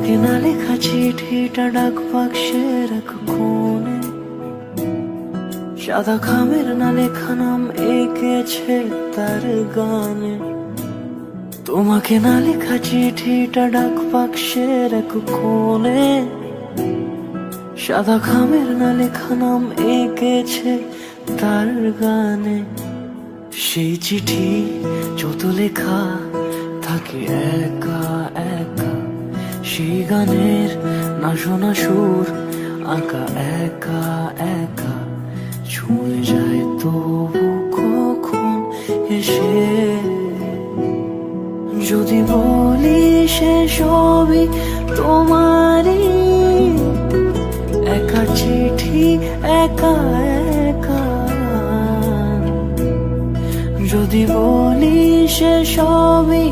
তোমাকে না লেখা চিঠিটা ডাক বাক্সের এক কোণে, সাদা খামের না লেখা নাম এঁকেছে তার গানে। তোমাকে না লেখা চিঠিটা ডাক বাক্সের এক কোণে, সাদা খামের না লেখা নাম এঁকেছে তার গানে। সেই চিঠি যত লেখা থাকে একা একা, সেই গানের না শোনা সুর আঁকা একা একা, ছুঁয়ে যায় তবু কখন এসে। যদি বলি সে সবই তোমারই, একা চিঠি একা একা। যদি বলি সে সবই